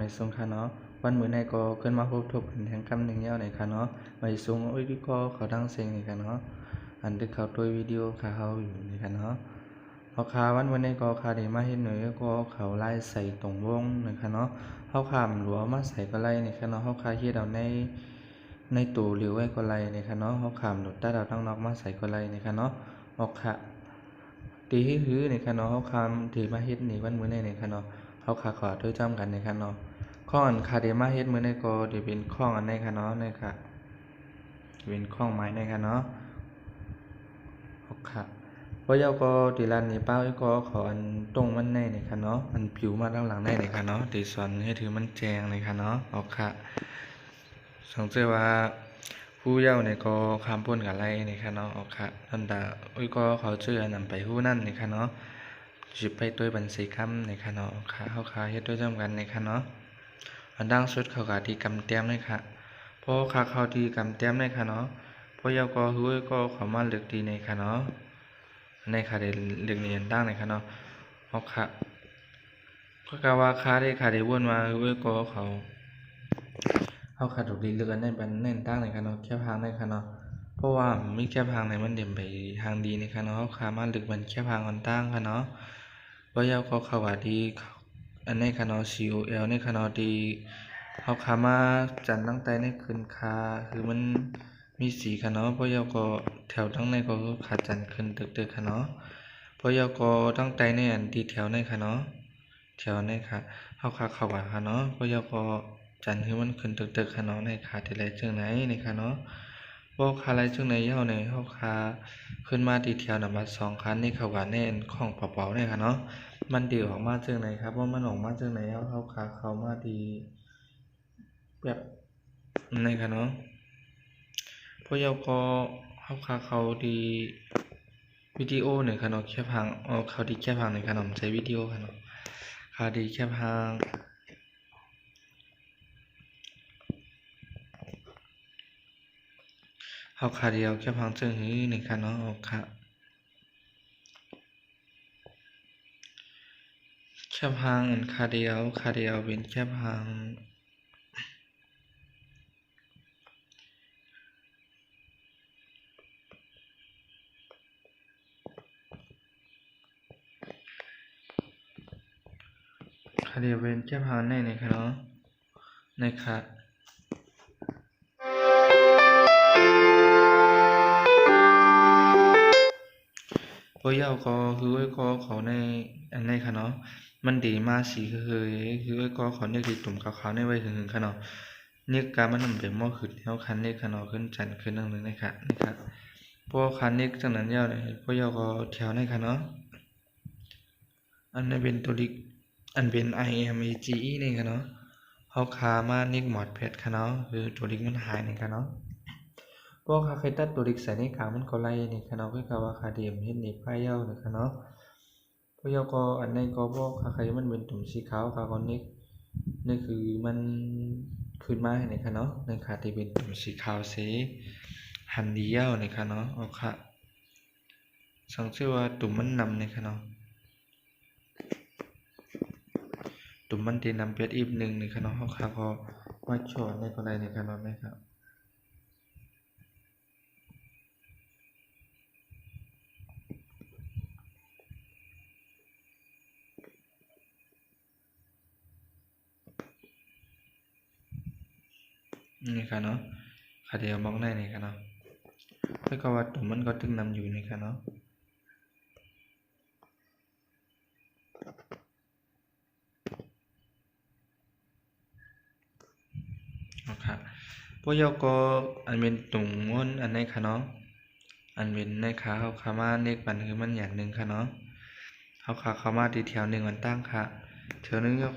ไม่ทรงค่ะเนาะวันมื้อในก็ขึ้นมาพบทบกันแห่งคำหนึ่งยาวในค่ะเนาะไม่ทรงโอ้ยก็เขาดังเสียงในค่ะเนาะอันที่เขาตัววิดีโอค่ะเขาอยู่ในค่ะเนาะเฮาคาวันในก็คาได้มาเฮ็ดหน่อยก็เขาไล่ใส่ตรงวงนะคะเนาะเฮาคามหลวมาใส่ก็ไล่ในค่ะเนาะเฮาคาเฮ็ดเอาในตู้หรือไว้ก็ไล่ในค่ะเนาะเฮาคามหลุดตัดเอาทั้งนอกมาใส่ก็ไล่ในค่ะเนาะออกค่ะตีฮื้อในค่ะเนาะเฮาคามที่มาเฮ็ดนี่วันมื้อในค่ะเนาะเฮาคาขอโดยจำกันในค่ะเนาะข้องอันคาได้มาเฮ็ดมื้อในก็ได้เป็นข้องอันในค่ะเนาะในค่ะเป็นข้องไม้ในค่ะเนาะออกค่ะบ่ยาวก็ที่ร้านนี้ป้าก็ขออันตรงมันในค่ะเนาะอันผิวมาหลังๆในค่ะเนาะที่สอนให้ถือมันแจ้งในค่ะเนาะออกค่ะสังเกตว่าผู้เย้าเนี่ยก็คำพ้นกับไรนี่ค่ะเนาะออกค่ะท่านดาก็เขาเชื่อนำไปผู้นั่นนี่ค่ะเนาะจิบไปด้วยบัญชีคำนี่ค่ะเนาะออกค่ะเขาขายเฮ็ดด้วยจำกันนี่ค่ะเนาะอันดังสุดเขาก็ที่กำเต็มนี่ค่ะเพราะค่ะเขาที่กำเต็มนี่ค่ะเนาะเพราะเย้าก็ฮู้ก็เขามาเลือกดีนี่ค่ะเนาะในค่ะได้เลือกนี่อันดังนี่ค่ะเนาะออกค่ะก็กะว่าค่าได้วนมาฮู้ก็เขาขาดถูกดีเลือกในบันเน้นตั้งในค่ะเนาะแค่พังในค่ะเนาะเพราะว่ามีแค่พังในมันเด่นไปทางดีในค่ะเนาะขามาลึกมันแค่พังมันตั้งค่ะเนาะว่ายาวก็เขาว่าดีอันในค่ะเนาะ COL ในค่ะเนาะดีเขาขามาจันตั้งแต่ในคืนคาคือมันมีสีค่ะเนาะเพราะยาวก็แถวตั้งในก็ขาดจันขึ้นตึกๆค่ะเนาะเพราะยาวก็ตั้งแต่ในอันดีแถวในค่ะเนาะแถวในค่ะเขาว่าค่ะเนาะเพราะยาวก็จันคือมันขึ้นตึกๆค่ะเนาะในขาที่ไรจังไหนในค่ะเนาะบ่ขาไรจังไหนเฮาในเฮาขาขึ้นมาที่แถวนำมา2คันนี่เขาว่าแน่นของเปาๆได้ค่ะเนาะมันดีออกมาจังไหนครับว่ามันออกมาจังไหนเฮาขาเข้ามาดีแบบในค่ะเนาะเพราะยาวก็เฮาขาเข้าดีวิดีโอเนี่ยค่ะเนาะแค่พังเขาดีแค่พังในค่ะเนาะใช้วิดีโอค่ะเนาะเขาดีแค่พังเอาขาเดียวแค่พังเจอหื้อในค่ะเนาะเอาค่ะแค่พังขาเดียวเป็นแค่พังขาเดียวเป็นแค่พังในค่ะเนาะในค่ะพอยาวก็คือไว้ก็เขาในอันในค่ะเนาะมันดีมากสีคือไว้ก็เขาเนี่ยคือตุ่มขาวๆในไว้หึงๆค่ะเนาะเนี่ยการมันนำไปหม้อขึ้นเฮาคันเนี่ยค่ะเนาะขึ้นจันขึ้นนั่งนึงในค่ะพอคันนี้จังนั้นยาวเนี่ยพอยาวก็แถวในค่ะเนาะอันนี้เป็นตัวดิกอันเป็น IMAGE นี่ค่ะเนาะเฮาคามานิกหมดเพชรค่ะเนาะคือตัวดิกมันหายนี่ค่ะเนาะพวกคาเคยตัดตัวดิกใส่ในขามันก็ไล่นี่ค่ะเนาะคือว่าคาเดียมเฮ็ดนี่พายยาวนี่ค่ะเนาะพอยาวก็อันนี้ก็บ่คาเคยมันเป็นตุ่มสีขาวค่ะก็นี่คือมันขึ้นมาให้นี่ค่ะเนาะในขาที่เป็นตุ่มสีขาวสีหันเดียวนี่ค่ะเนาะเอาค่ะสังเกตว่าตุ่มมันนำนี่ค่ะเนาะตุ่มมันที่นำเป็ดอีก1นี่ค่ะเนาะเฮาค่ะก็มาชอในก็ได้นี่ค่ะเนาะนะครับนี่ค่ะเนาะขาเดียวมองได้นี่ค่ะเนาะแล้วก็ว่าตุ่มมันก็ตึงนำอยู่นี่ค่ะเนาะเอาค่ะพวกยกก็อันเป็นตุ่มง้นอันในค่ะเนาะอันเป็นในขาเฮาขามาเนกปันคือมันอย่างนึงค่ะเนาะเฮาขาเข้ามาที่แถว1มันตั้งค่ะแถวนึงก็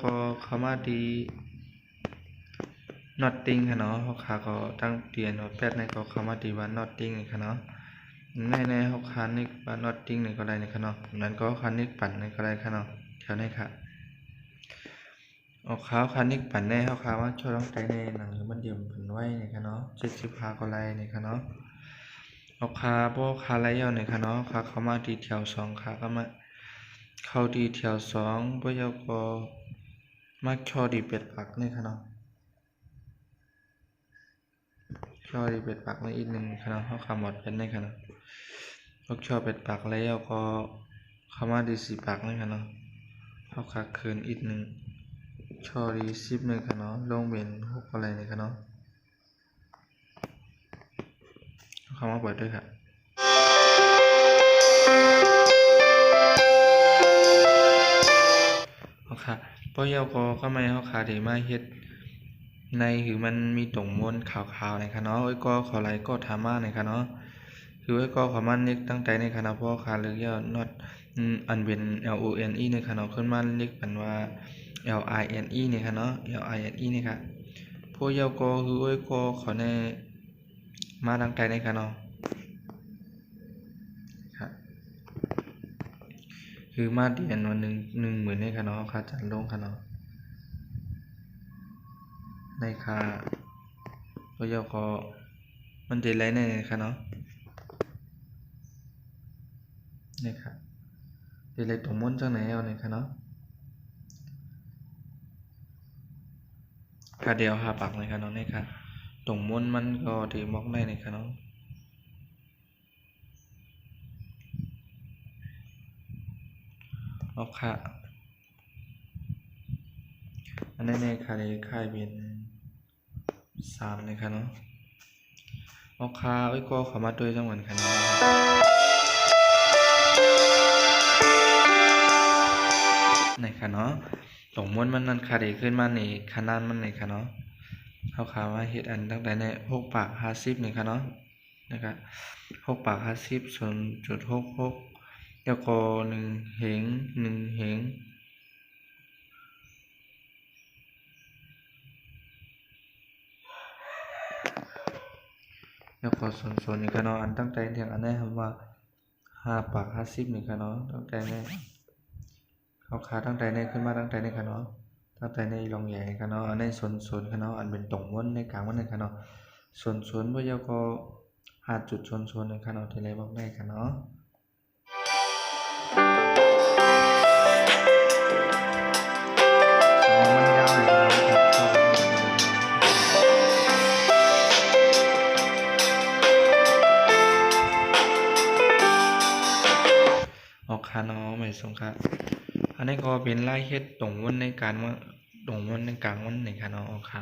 เข้ามาที่น็อตติ้งค่ะเนาะเฮาขาก็ตั้งเตียนว่าแป๊ดในก็เข้ามาที่ว่าน็อตติ้งนี่ค่ะเนาะในเฮาขานี่ว่าน็อตติ้งนี่ก็ได้นี่ค่ะเนาะนั้นก็คันนี้ปั่นนี่ก็ได้ค่ะเนาะแถวนี้ค่ะออกขาวคันนี้ปั่นแน่เฮาขาว่าช่วยต้องใจในหนังมันเดี่ยมผนไว้นี่ค่ะเนาะ75ก็ไล่นี่ค่ะเนาะออกขาบ่ขาไหลยาวนี่ค่ะเนาะขาเข้ามาที่แถว2ขาก็มาเข้าที่แถว2บ่ยาวก็ มาช่อดีเป็ดปักนี่ค่ะเนาะช่อดีเป็ดปักในอีกหนึ่งค่ะเนาะเขาคำหมดเป็นนี่ค่ะเนาะพวกช่อเป็ดปักแล้วก็เข้ามาดีสีปักนี่ค่ะเนาะเขาขาคืนอีกหนึ่งช่อดี10นี่ค่ะเนาะลงเป็น6อะไรนี่ค่ะเนาะเขามาเปิดด้วยค่ะเขาขาเพราะเยาก็ไม่เขาขาดีมาเฮ็ดในคือมันมีตรงม้วนขาวๆในค่ะเนาะไอ้ก็ขอไหลก็ทามาในค่ะเนาะคือไอ้ก็ขอมันเล็กตั้งใจในค่ะเนาะเพราะขาเลือกยอดน็อตอันเป็น LONE ในค่ะเนาะขึ้นมาเล็กเป็นว่า LINE ในค่ะเนาะ LINE นี่ค่ะพวกเยาก็คือไอ้ก็ขอในมาตั้งใจในค่ะเนาะค่ะคือมาเดียนวัน10,000ในค่ะเนาะค่ะจัดลงค่ะเนาะในค่ะพวกเยาก็มันจะไรในค่ะเนาะนี่ค่ะจะไรตรงม้วนจังไหนเอาในค่ะเนาะค่ะเดียวหาปักในค่ะเนาะนี่ค่ะตรงม้วนมันก็ถือมอกได้ในค่ะเนาะเอาค่ะอันนี้ในค่ะเลยค่ายเป็น3ในค่ะเนาะเอาค่ะไอ้ก็เข้ามาด้วยจังหวัดค่ะเนาะในค่ะเนาะตรงม้วนมันนั่นค่ะดีขึ้นมาในขนาดมันในค่ะเนาะเอาขามาเฮ็ดอันตั้งแต่ใน6ปาก50นี่ค่ะเนาะนะครับ6ปาก50 0.66แล้วก็1เหง1เหงแล้วก็0นี่ค่ะเนาะอันตั้งแต่อย่างอันนี้คำว่า5ปาก50นี่ค่ะเนาะตั้งแต่ในเอาขาตั้งแต่ในขึ้นมาตั้งแต่ในค่ะเนาะตั้งแต่ในลงใหญ่ค่ะเนาะอันนี้0ค่ะเนาะอันเป็นตรงม้วนในกลางม้วนนี่ค่ะเนาะ0บ่แล้วก็5.00นี่ค่ะเนาะที่ไรบอกได้ค่ะเนาะมันยาวเลยครับออกคาเนาะไม่สงค่ะอันนี้ก็เป็นไล่เฮ็ดตรงวันในการว่าตรงวันในกลางวันในค่ะเนาะออกค่ะ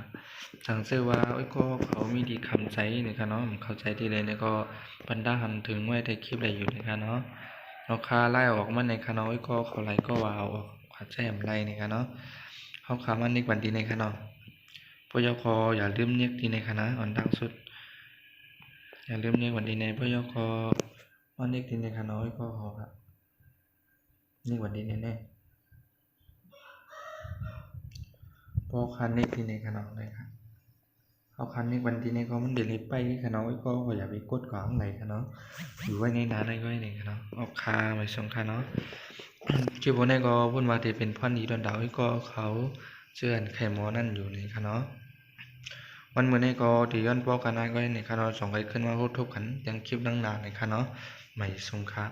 ทางซื้อว่าก็เขามีดีคำใจในค่ะเนาะเข้าใจดีเลยเนี่ยก็บรรดาหันถึงไว้ในคลิปอะไรอยู่ในค่ะเนาะเอาคาไล่ออกมาในค่ะเนาะก็เขาไล่ก็ว่าเอาออกขาดใจแอมไล่ในค่ะเนาะเขาขามันในวันดีในค่ะเนาะพยคอย่าลืมเรียกดีในค่ะนะอ่อนดังสุดอย่าลืมเรียกวันดีในพยควันเรียกดีในค่ะเนาะก็ขอครับนี่วันดีแน่ๆพอคันเรียกดีในค่ะเนาะเลยครับเอาคันนี้วันที่นี้ก็มันเดือดไปค่ะเนาะก็อย่าไปกดก่อนไหนค่ะเนาะอยู่ไว้ในน้ำได้ก็ได้ค่ะเนาะเอาคาไม่สงค่ะเนาะชื่อพวกนี้ก็พูดว่าที่เป็นพ่อนี้ดอนดาวก็เขาเชื่อไข่หมอนั่นอยู่นี่ค่ะเนาะวันเมื่อนี้ก็ที่ย้อนป้อกันได้ก็ในค่ะเนาะส่งไปขึ้นมาพูดทุกขันยังคลิปนั่งนานในค่ะเนาะไม่สงค่ะ